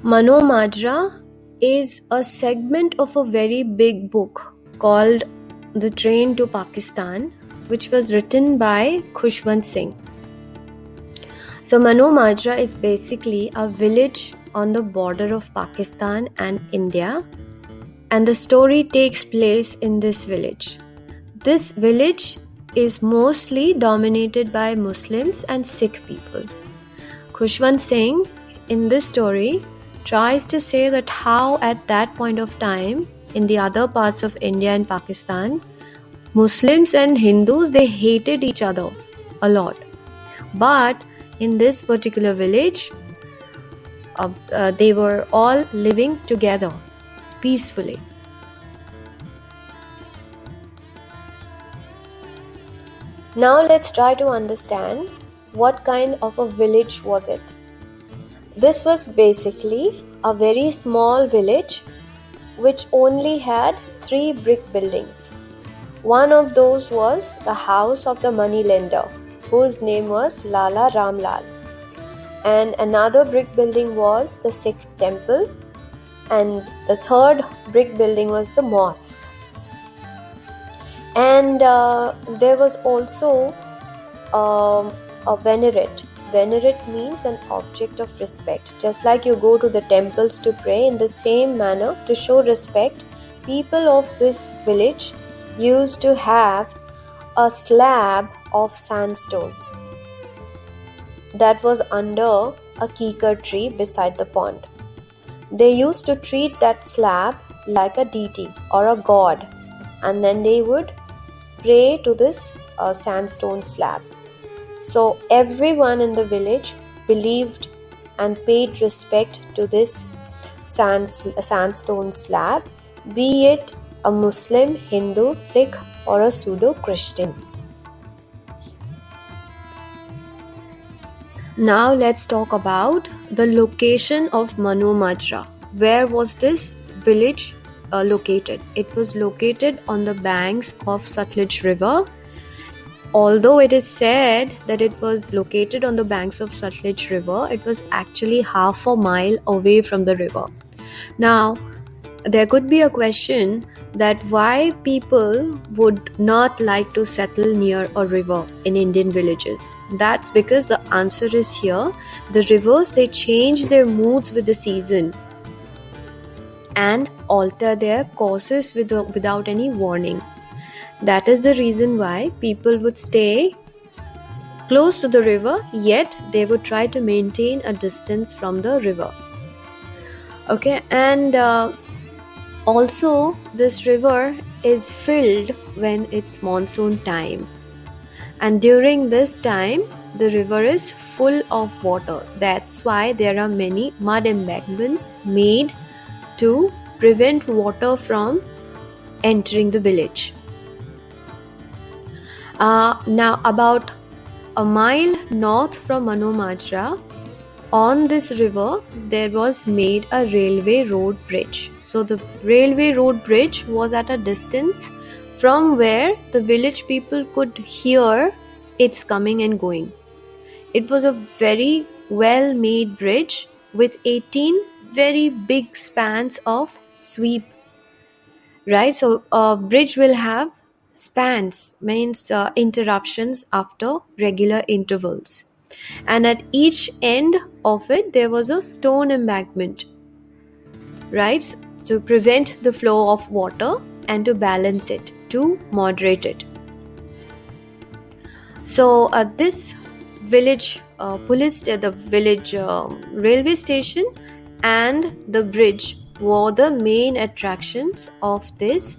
Mano Majra is a segment of a very big book called The Train to Pakistan, which was written by Khushwant Singh. So Mano Majra is basically a village on the border of Pakistan and India, and the story takes place in this village. This village is mostly dominated by Muslims and Sikh people. Khushwant Singh in this story tries to say that how at that point of time in the other parts of India and Pakistan, Muslims and Hindus, they hated each other a lot. But in this particular village, they were all living together peacefully. Now let's try to understand what kind of a village was it. This was basically a very small village which only had 3 brick buildings. One of those was the house of the money lender, whose name was Lala Ramlal. And another brick building was the Sikh temple, and the third brick building was the mosque. And there was also a venerate. Venerate means an object of respect. Just like you go to the temples to pray, in the same manner, to show respect, people of this village used to have a slab of sandstone that was under a keekar tree beside the pond. They used to treat that slab like a deity or a god, and then they would pray to this sandstone slab. So everyone in the village believed and paid respect to this sandstone slab, be it a Muslim, Hindu, Sikh, or a pseudo-Christian. Now let's talk about the location of Mano Majra. Where was this village located? It was located on the banks of Sutlej river. Although it is said that it was located on the banks of Sutlej river, it was actually half a mile away from the river. Now, there could be a question that why people would not like to settle near a river in Indian villages. That's because the answer is here. The rivers, they change their moods with the season and alter their courses without any warning. That is the reason why people would stay close to the river, yet they would try to maintain a distance from the river. Okay, and also this river is filled when it's monsoon time. And during this time, the river is full of water. That's why there are many mud embankments made to prevent water from entering the village. Now about a mile north from Mano Majra, on this river there was made a railway road bridge. So the railway road bridge was at a distance from where the village people could hear its coming and going. It was a very well made bridge with 18 very big spans of sweep. Right, so a bridge will have spans, means interruptions after regular intervals, and at each end of it there was a stone embankment, right, to prevent the flow of water and to balance it, to moderate it. So this village the village railway station and the bridge were the main attractions of this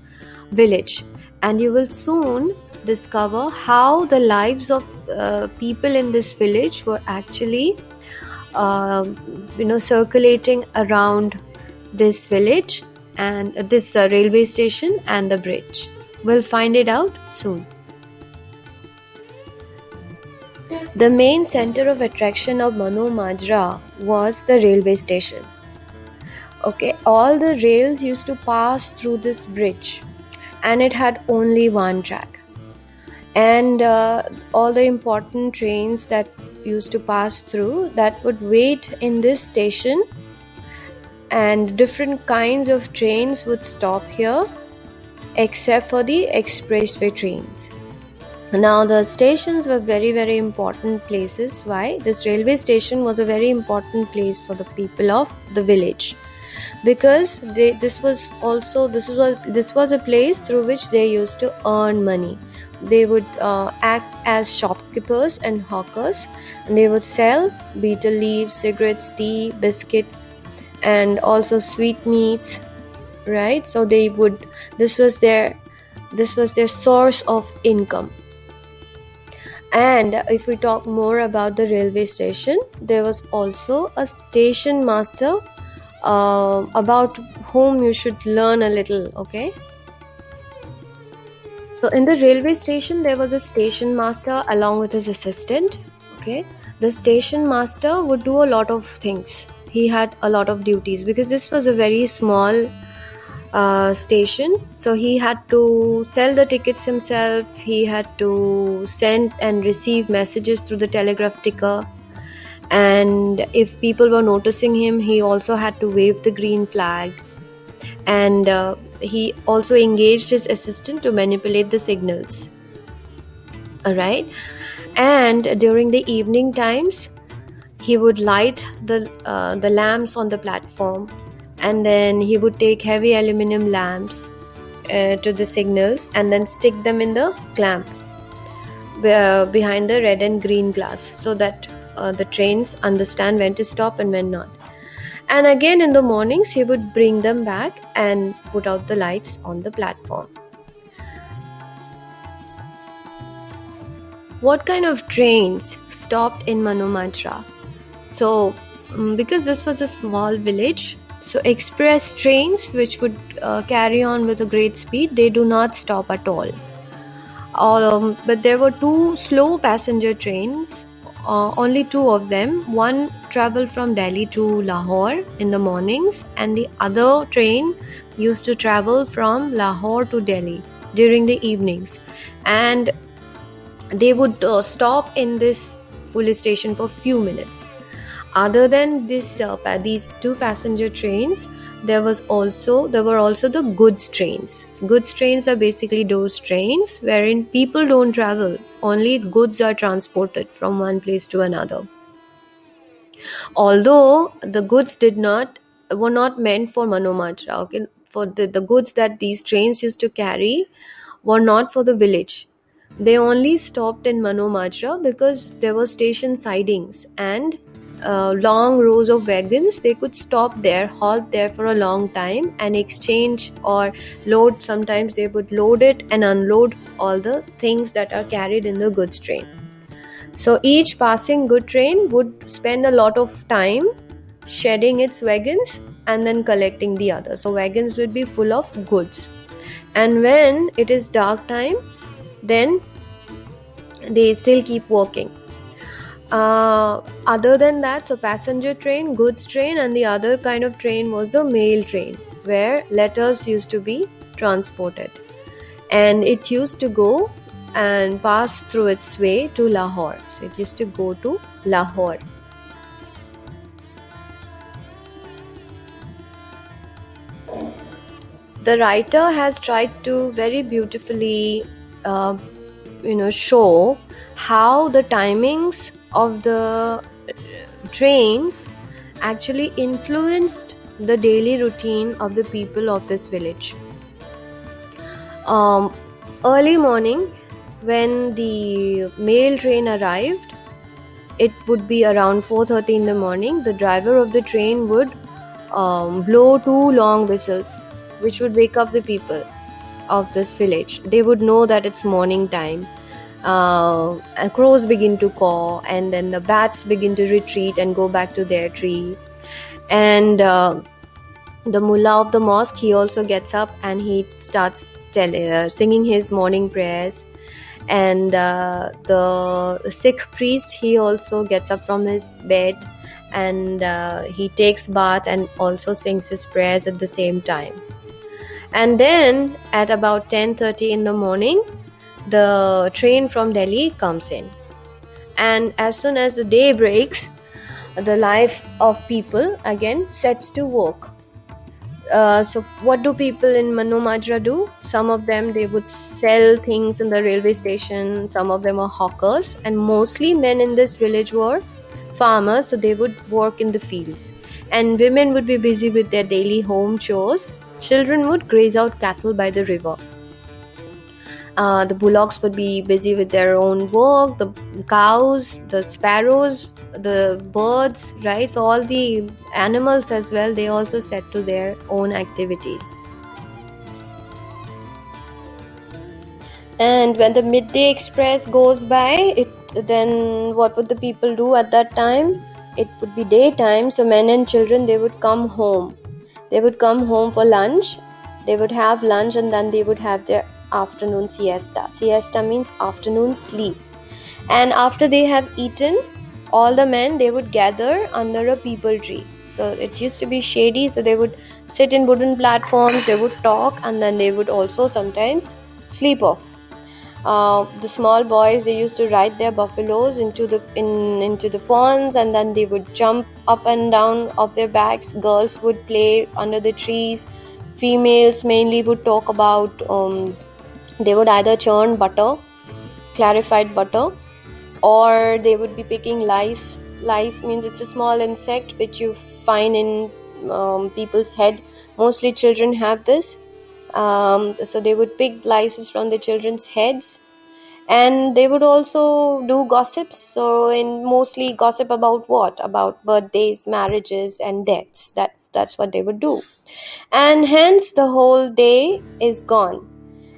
village. And you will soon discover how the lives of people in this village were actually circulating around this village and this railway station and the bridge. We'll find it out soon. The main center of attraction of Mano Majra was the railway station. Okay, all the rails used to pass through this bridge, and it had only one track. And all the important trains that used to pass through, that would wait in this station and different kinds of trains would stop here except for the expressway trains. Now the stations were very, very important places. Why? This railway station was a very important place for the people of the village, because this was a place through which they used to earn money. They would act as shopkeepers and hawkers, and they would sell betel leaves, cigarettes, tea, biscuits, and also sweetmeats, right? So this was their source of income. And if we talk more about the railway station, there was also a station master about whom you should learn a little, okay? So in the railway station, there was a station master along with his assistant, okay? The station master would do a lot of things. He had a lot of duties because this was a very small station, so he had to sell the tickets himself. He had to send and receive messages through the telegraph ticker, and if people were noticing him, he also had to wave the green flag, and he also engaged his assistant to manipulate the signals. Alright, and during the evening times, he would light the lamps on the platform, and then he would take heavy aluminum lamps to the signals and then stick them in the clamp behind the red and green glass, so that the trains understand when to stop and when not. And again in the mornings, he would bring them back and put out the lights on the platform. What kind of trains stopped in Mano Majra? So because this was a small village, so express trains which would carry on with a great speed, they do not stop at all. But there were two slow passenger trains, only two of them. One traveled from Delhi to Lahore in the mornings, and the other train used to travel from Lahore to Delhi during the evenings. And they would stop in this police station for few minutes. Other than these two passenger trains, there were also the goods trains. Goods trains are basically those trains wherein people don't travel, only goods are transported from one place to another. Although the goods were not meant for Mano Majra, okay? For the goods that these trains used to carry were not for the village. They only stopped in Mano Majra because there were station sidings and long rows of wagons. They could stop there, halt there for a long time and exchange or load. Sometimes they would load it and unload all the things that are carried in the goods train. So each passing good train would spend a lot of time shedding its wagons and then collecting the others. So wagons would be full of goods, and when it is dark time, then they still keep working. Other than that, so passenger train, goods train, and the other kind of train was the mail train, where letters used to be transported, and it used to go and pass through its way to Lahore. So it used to go to Lahore. The writer has tried to very beautifully show how the timings of the trains actually influenced the daily routine of the people of this village. Early morning, when the mail train arrived, it would be around 4:30 in the morning. The driver of the train would blow 2 long whistles, which would wake up the people of this village. They would know that it's morning time. Crows begin to caw, and then the bats begin to retreat and go back to their tree. And the mullah of the mosque, he also gets up and he starts singing his morning prayers. And the Sikh priest, he also gets up from his bed and he takes bath and also sings his prayers at the same time. And then at about 10:30 in the morning, the train from Delhi comes in. And as soon as the day breaks, the life of people again sets to work. So what do people in Mano Majra do? Some of them, they would sell things in the railway station. Some of them are hawkers, and mostly men in this village were farmers, so they would work in the fields, and women would be busy with their daily home chores. Children would graze out cattle by the river. The bullocks would be busy with their own work, the cows, the sparrows, the birds, right? So all the animals as well, they also set to their own activities. And when the midday express goes by, then what would the people do at that time? It would be daytime, so men and children, they would come home. They would come home for lunch. They would have lunch, and then they would have their afternoon siesta. Siesta means afternoon sleep. And after they have eaten, all the men, they would gather under a peepal tree. So it used to be shady, so they would sit in wooden platforms, they would talk, and then they would also sometimes sleep off. The small boys, they used to ride their buffaloes into the ponds, and then they would jump up and down of their backs. Girls would play under the trees. Females mainly would talk about they would either churn butter, clarified butter, or they would be picking lice. Lice means it's a small insect which you find in people's head. Mostly children have this. So they would pick lices from the children's heads, and they would also do gossips. So mostly gossip about what? About birthdays, marriages, and deaths. That's what they would do. And hence the whole day is gone.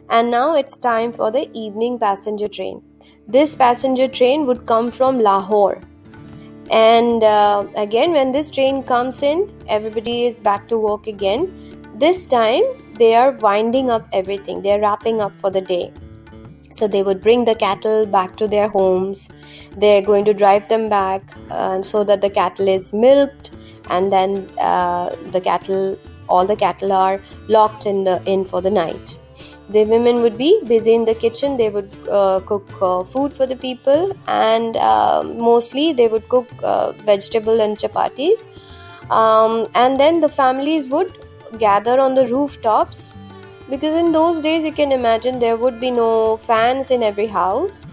And now it's time for the evening passenger train. This passenger train would come from Lahore. And again, when this train comes in, everybody is back to work again. This time, they are winding up everything. They are wrapping up for the day. So they would bring the cattle back to their homes. They're going to drive them back so that the cattle is milked, and then all the cattle are locked in for the night. The women would be busy in the kitchen. They would cook food for the people, and mostly they would cook vegetable and chapatis. And then the families would gather on the rooftops, because in those days, you can imagine, there would be no fans in every house,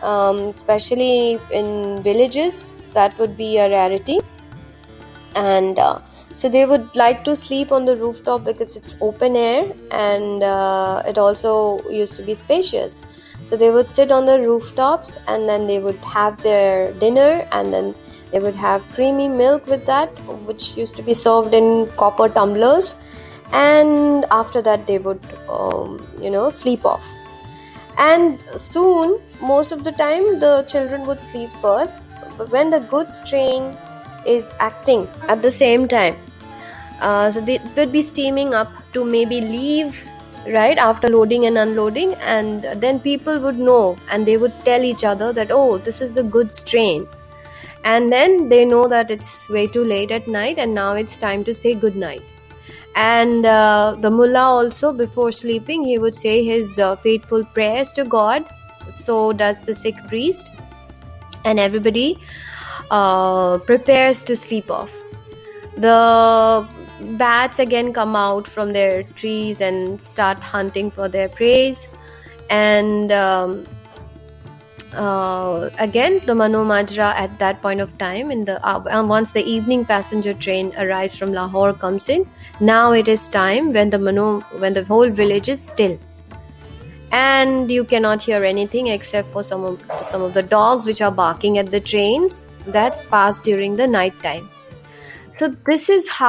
especially in villages. That would be a rarity. And so they would like to sleep on the rooftop because it's open air, and it also used to be spacious. So they would sit on the rooftops, and then they would have their dinner, and then they would have creamy milk with that, which used to be served in copper tumblers. And after that, they would sleep off. And soon, most of the time, the children would sleep first. But when the goods train is acting at the same time, so they would be steaming up to maybe leave right after loading and unloading, and then people would know, and they would tell each other that, oh, this is the goods train. And then they know that it's way too late at night, and now it's time to say good night. And the mullah also, before sleeping, he would say his faithful prayers to God. So does the Sikh priest. And everybody prepares to sleep off. The bats again come out from their trees and start hunting for their prey. And again, the Mano Majra at that point of time, once the evening passenger train arrives from Lahore, comes in. Now it is time when the whole village is still, and you cannot hear anything except for some of the dogs which are barking at the trains that pass during the night time. So this is how